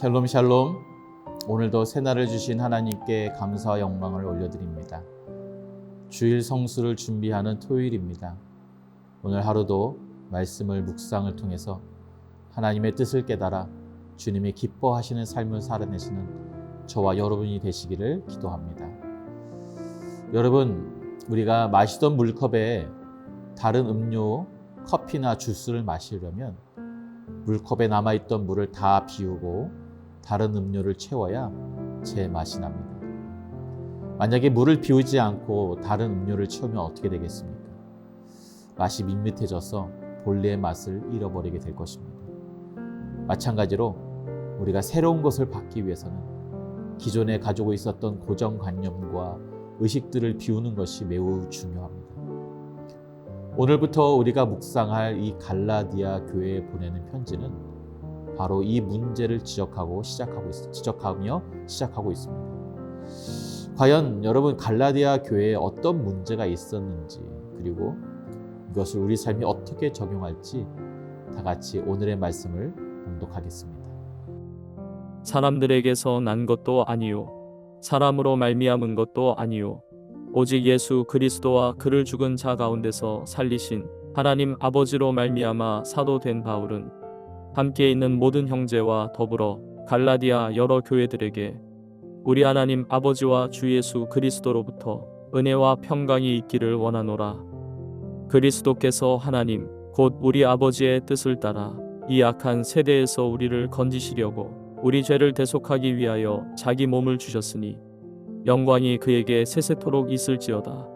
샬롬 샬롬. 오늘도 새날을 주신 하나님께 감사와 영광을 올려드립니다. 주일 성수를 준비하는 토요일입니다. 오늘 하루도 말씀을 묵상을 통해서 하나님의 뜻을 깨달아 주님이 기뻐하시는 삶을 살아내시는 저와 여러분이 되시기를 기도합니다. 여러분, 우리가 마시던 물컵에 다른 음료, 커피나 주스를 마시려면 물컵에 남아있던 물을 다 비우고 다른 음료를 채워야 제맛이 납니다. 만약에 물을 비우지 않고 다른 음료를 채우면 어떻게 되겠습니까? 맛이 밋밋해져서 본래의 맛을 잃어버리게 될 것입니다. 마찬가지로 우리가 새로운 것을 받기 위해서는 기존에 가지고 있었던 고정관념과 의식들을 비우는 것이 매우 중요합니다. 오늘부터 우리가 묵상할 이 갈라디아 교회에 보내는 편지는 바로 이 문제를 지적하며 시작하고 있습니다. 과연 여러분, 갈라디아 교회에 어떤 문제가 있었는지, 그리고 이것을 우리 삶에 어떻게 적용할지 다 같이 오늘의 말씀을 봉독하겠습니다. 사람들에게서 난 것도 아니요 사람으로 말미암은 것도 아니요 오직 예수 그리스도와 그를 죽은 자 가운데서 살리신 하나님 아버지로 말미암아 사도 된 바울은 함께 있는 모든 형제와 더불어 갈라디아 여러 교회들에게 우리 하나님 아버지와 주 예수 그리스도로부터 은혜와 평강이 있기를 원하노라. 그리스도께서 하나님 곧 우리 아버지의 뜻을 따라 이 악한 세대에서 우리를 건지시려고 우리 죄를 대속하기 위하여 자기 몸을 주셨으니 영광이 그에게 세세토록 있을지어다.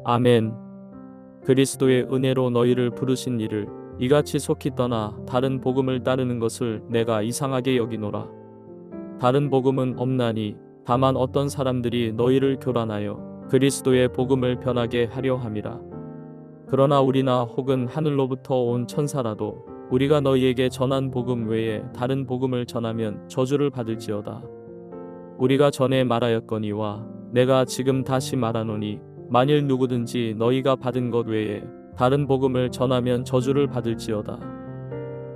아멘. 그리스도의 은혜로 너희를 부르신 이를 이같이 속히 떠나 다른 복음을 따르는 것을 내가 이상하게 여기노라. 다른 복음은 없나니 다만 어떤 사람들이 너희를 교란하여 그리스도의 복음을 변하게 하려 함이라. 그러나 우리나 혹은 하늘로부터 온 천사라도 우리가 너희에게 전한 복음 외에 다른 복음을 전하면 저주를 받을지어다. 우리가 전에 말하였거니와 내가 지금 다시 말하노니 만일 누구든지 너희가 받은 것 외에 다른 복음을 전하면 저주를 받을지어다.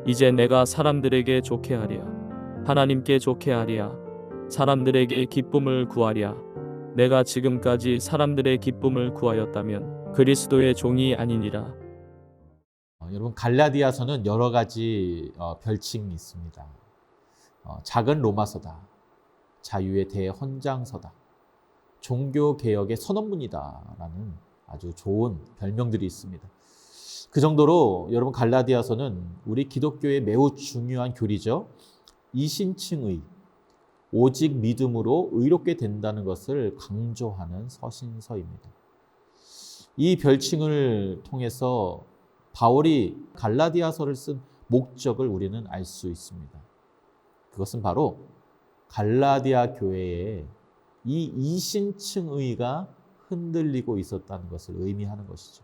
이제 내가 사람들에게 좋게 하랴, 하나님께 좋게 하랴, 사람들에게 기쁨을 구하랴. 내가 지금까지 사람들의 기쁨을 구하였다면 그리스도의 종이 아니니라. 여러분, 갈라디아서는 여러 가지 별칭이 있습니다. 작은 로마서다, 자유의 대헌장서다, 종교개혁의 선언문이다라는 아주 좋은 별명들이 있습니다. 그 정도로 여러분, 갈라디아서는 우리 기독교의 매우 중요한 교리죠. 이신칭의, 오직 믿음으로 의롭게 된다는 것을 강조하는 서신서입니다. 이 별칭을 통해서 바울이 갈라디아서를 쓴 목적을 우리는 알 수 있습니다. 그것은 바로 갈라디아 교회에 이 이신층의가 흔들리고 있었다는 것을 의미하는 것이죠.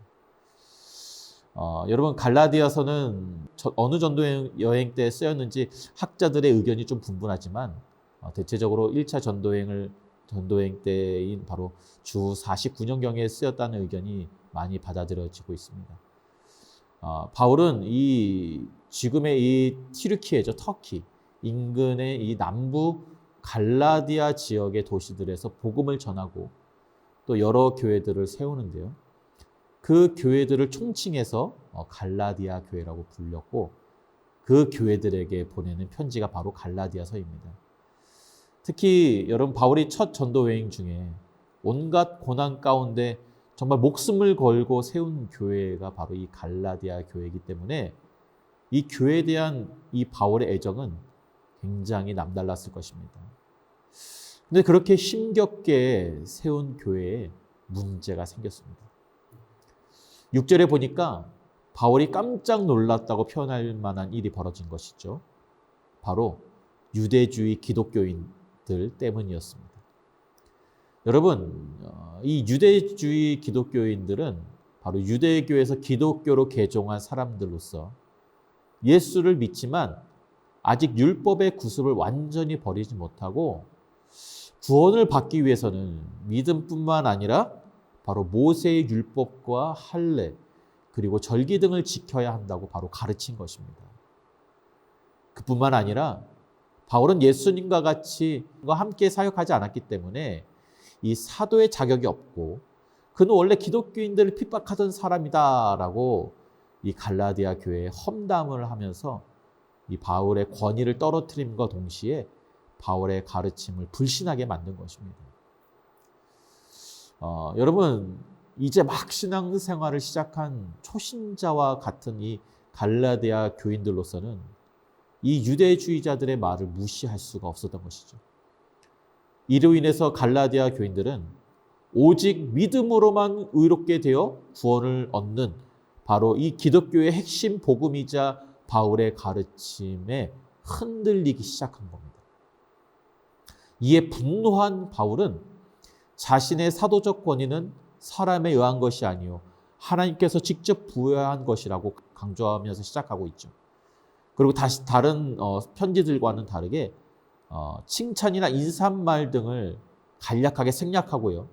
여러분, 갈라디아서는 어느 전도 여행 때 쓰였는지 학자들의 의견이 좀 분분하지만 대체적으로 1차 전도행 때인 바로 주 49년경에 쓰였다는 의견이 많이 받아들여지고 있습니다. 바울은 지금의 이 튀르키예죠, 터키 인근의 이 남부 갈라디아 지역의 도시들에서 복음을 전하고 또 여러 교회들을 세우는데요. 그 교회들을 총칭해서 갈라디아 교회라고 불렸고, 그 교회들에게 보내는 편지가 바로 갈라디아서입니다. 특히 여러분, 바울이 첫 전도 여행 중에 온갖 고난 가운데 정말 목숨을 걸고 세운 교회가 바로 이 갈라디아 교회이기 때문에 이 교회에 대한 이 바울의 애정은 굉장히 남달랐을 것입니다. 근데 그렇게 힘겹게 세운 교회에 문제가 생겼습니다. 6절에 보니까 바울이 깜짝 놀랐다고 표현할 만한 일이 벌어진 것이죠. 바로 유대주의 기독교인들 때문이었습니다. 여러분, 이 유대주의 기독교인들은 바로 유대교에서 기독교로 개종한 사람들로서 예수를 믿지만 아직 율법의 구습을 완전히 버리지 못하고 구원을 받기 위해서는 믿음뿐만 아니라 바로 모세의 율법과 할례, 그리고 절기 등을 지켜야 한다고 바로 가르친 것입니다. 그뿐만 아니라 바울은 예수님과 같이 함께 사역하지 않았기 때문에 이 사도의 자격이 없고 그는 원래 기독교인들을 핍박하던 사람이다라고 이 갈라디아 교회에 험담을 하면서 이 바울의 권위를 떨어뜨림과 동시에 바울의 가르침을 불신하게 만든 것입니다. 여러분, 이제 막 신앙생활을 시작한 초신자와 같은 이 갈라디아 교인들로서는 이 유대주의자들의 말을 무시할 수가 없었던 것이죠. 이로 인해서 갈라디아 교인들은 오직 믿음으로만 의롭게 되어 구원을 얻는 바로 이 기독교의 핵심 복음이자 바울의 가르침에 흔들리기 시작한 겁니다. 이에 분노한 바울은 자신의 사도적 권위는 사람에 의한 것이 아니요 하나님께서 직접 부여한 것이라고 강조하면서 시작하고 있죠. 그리고 다시 다른 편지들과는 다르게 칭찬이나 인사말 등을 간략하게 생략하고요.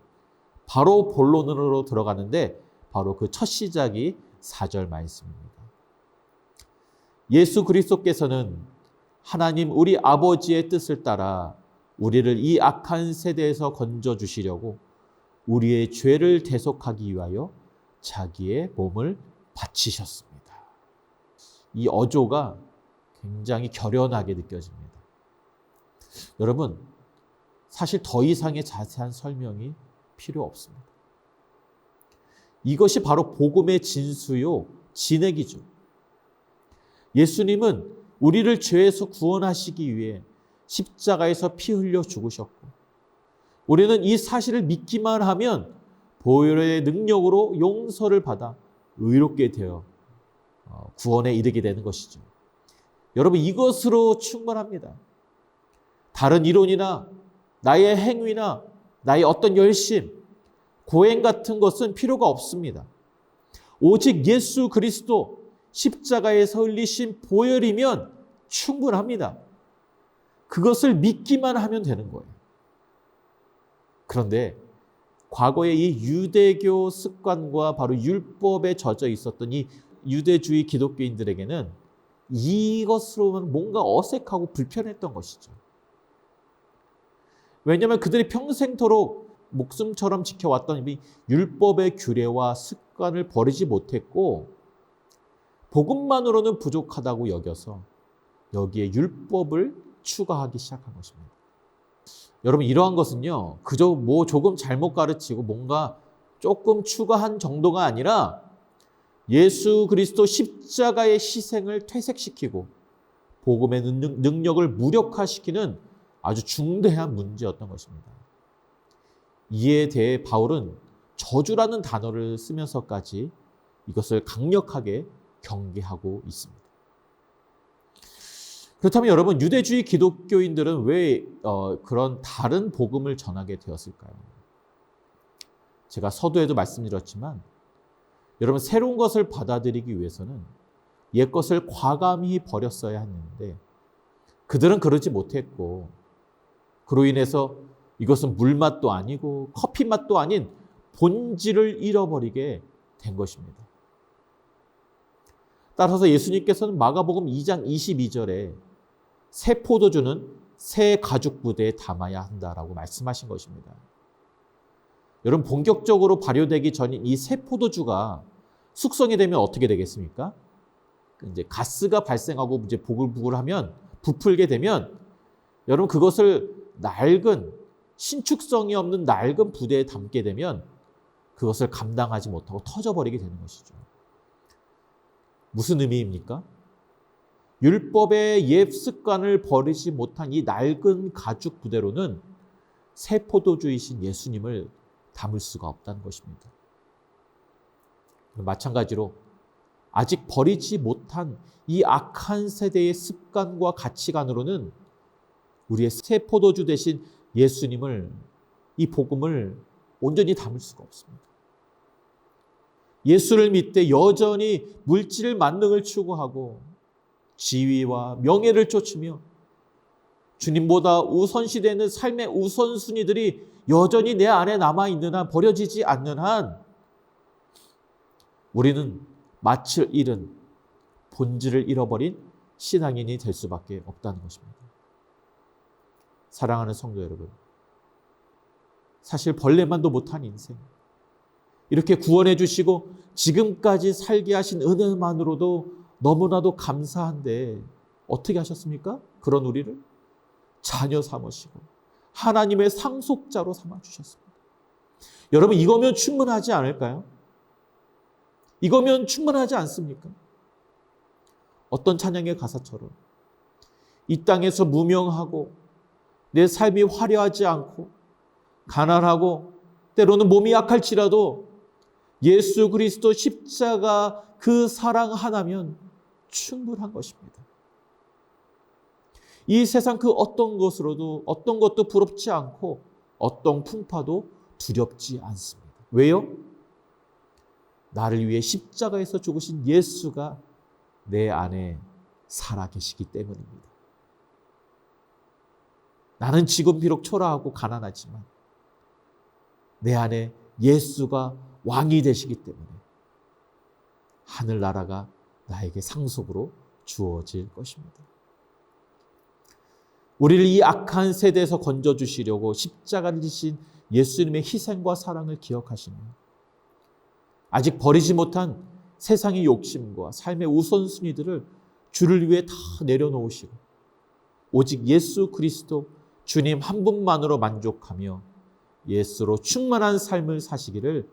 바로 본론으로 들어가는데 바로 그 첫 시작이 4절 말씀입니다. 예수 그리스도께서는 하나님 우리 아버지의 뜻을 따라 우리를 이 악한 세대에서 건져주시려고 우리의 죄를 대속하기 위하여 자기의 몸을 바치셨습니다. 이 어조가 굉장히 결연하게 느껴집니다. 여러분, 사실 더 이상의 자세한 설명이 필요 없습니다. 이것이 바로 복음의 진수요, 진액이죠. 예수님은 우리를 죄에서 구원하시기 위해 십자가에서 피 흘려 죽으셨고 우리는 이 사실을 믿기만 하면 보혈의 능력으로 용서를 받아 의롭게 되어 구원에 이르게 되는 것이죠. 여러분, 이것으로 충분합니다. 다른 이론이나 나의 행위나 나의 어떤 열심, 고행 같은 것은 필요가 없습니다. 오직 예수 그리스도 십자가에서 흘리신 보혈이면 충분합니다. 그것을 믿기만 하면 되는 거예요. 그런데 과거에 이 유대교 습관과 바로 율법에 젖어 있었던 이 유대주의 기독교인들에게는 이것으로는 뭔가 어색하고 불편했던 것이죠. 왜냐하면 그들이 평생토록 목숨처럼 지켜왔던 이 율법의 규례와 습관을 버리지 못했고 복음만으로는 부족하다고 여겨서 여기에 율법을 추가하기 시작한 것입니다. 여러분, 이러한 것은요, 그저 조금 잘못 가르치고 뭔가 조금 추가한 정도가 아니라 예수 그리스도 십자가의 희생을 퇴색시키고 복음의 능력을 무력화시키는 아주 중대한 문제였던 것입니다. 이에 대해 바울은 저주라는 단어를 쓰면서까지 이것을 강력하게 경계하고 있습니다. 그렇다면 여러분, 유대주의 기독교인들은 왜 그런 다른 복음을 전하게 되었을까요? 제가 서두에도 말씀드렸지만 여러분, 새로운 것을 받아들이기 위해서는 옛 것을 과감히 버렸어야 했는데 그들은 그러지 못했고 그로 인해서 이것은 물맛도 아니고 커피 맛도 아닌 본질을 잃어버리게 된 것입니다. 따라서 예수님께서는 마가복음 2장 22절에 새 포도주는 새 가죽 부대에 담아야 한다라고 말씀하신 것입니다. 여러분, 본격적으로 발효되기 전인 이 새 포도주가 숙성이 되면 어떻게 되겠습니까? 이제 가스가 발생하고 이제 보글보글하면 부풀게 되면 여러분, 그것을 낡은 신축성이 없는 낡은 부대에 담게 되면 그것을 감당하지 못하고 터져버리게 되는 것이죠. 무슨 의미입니까? 율법의 옛 습관을 버리지 못한 이 낡은 가죽 부대로는 새 포도주이신 예수님을 담을 수가 없다는 것입니다. 마찬가지로 아직 버리지 못한 이 악한 세대의 습관과 가치관으로는 우리의 새 포도주 대신 예수님을, 이 복음을 온전히 담을 수가 없습니다. 예수를 믿되 여전히 물질 만능을 추구하고 지위와 명예를 쫓으며 주님보다 우선시되는 삶의 우선순위들이 여전히 내 안에 남아있는 한, 버려지지 않는 한 우리는 맏을 잃은, 본질을 잃어버린 신앙인이 될 수밖에 없다는 것입니다. 사랑하는 성도 여러분, 사실 벌레만도 못한 인생, 이렇게 구원해 주시고 지금까지 살게 하신 은혜만으로도 너무나도 감사한데 어떻게 하셨습니까? 그런 우리를 자녀 삼으시고 하나님의 상속자로 삼아주셨습니다. 여러분, 이거면 충분하지 않을까요? 이거면 충분하지 않습니까? 어떤 찬양의 가사처럼 이 땅에서 무명하고 내 삶이 화려하지 않고 가난하고 때로는 몸이 약할지라도 예수 그리스도 십자가 그 사랑 하나면 충분한 것입니다. 이 세상 그 어떤 것으로도 어떤 것도 부럽지 않고 어떤 풍파도 두렵지 않습니다. 왜요? 나를 위해 십자가에서 죽으신 예수가 내 안에 살아계시기 때문입니다. 나는 지금 비록 초라하고 가난하지만 내 안에 예수가 왕이 되시기 때문에 하늘나라가 나에게 상속으로 주어질 것입니다. 우리를 이 악한 세대에서 건져주시려고 십자가를 지신 예수님의 희생과 사랑을 기억하시며 아직 버리지 못한 세상의 욕심과 삶의 우선순위들을 주를 위해 다 내려놓으시고 오직 예수 그리스도 주님 한 분만으로 만족하며 예수로 충만한 삶을 사시기를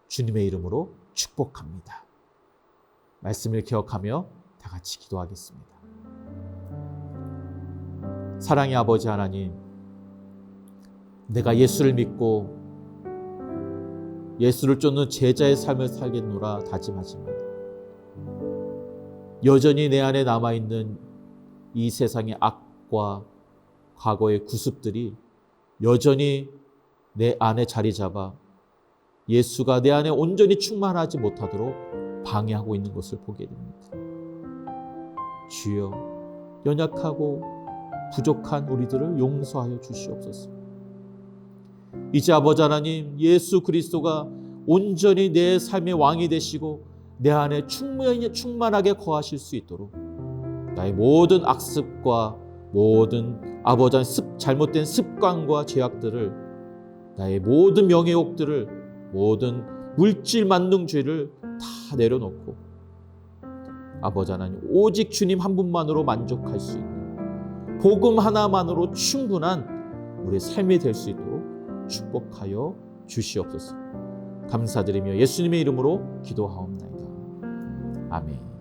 주님의 이름으로 축복합니다. 말씀을 기억하며 다 같이 기도하겠습니다. 사랑의 아버지 하나님, 내가 예수를 믿고 예수를 쫓는 제자의 삶을 살겠노라 다짐하지만 여전히 내 안에 남아있는 이 세상의 악과 과거의 구습들이 여전히 내 안에 자리 잡아 예수가 내 안에 온전히 충만하지 못하도록 방해하고 있는 것을 보게 됩니다. 주여, 연약하고 부족한 우리들을 용서하여 주시옵소서. 이제 아버지 하나님, 예수 그리스도가 온전히 내 삶의 왕이 되시고 내 안에 충만하게 거하실 수 있도록 나의 모든 악습과 모든 아버지 하나님 잘못된 습관과 죄악들을, 나의 모든 명예욕들을, 모든 물질 만능죄를 다 내려놓고 아버지 하나님, 오직 주님 한 분만으로 만족할 수 있는 복음 하나만으로 충분한 우리의 삶이 될 수 있도록 축복하여 주시옵소서. 감사드리며 예수님의 이름으로 기도하옵나이다. 아멘.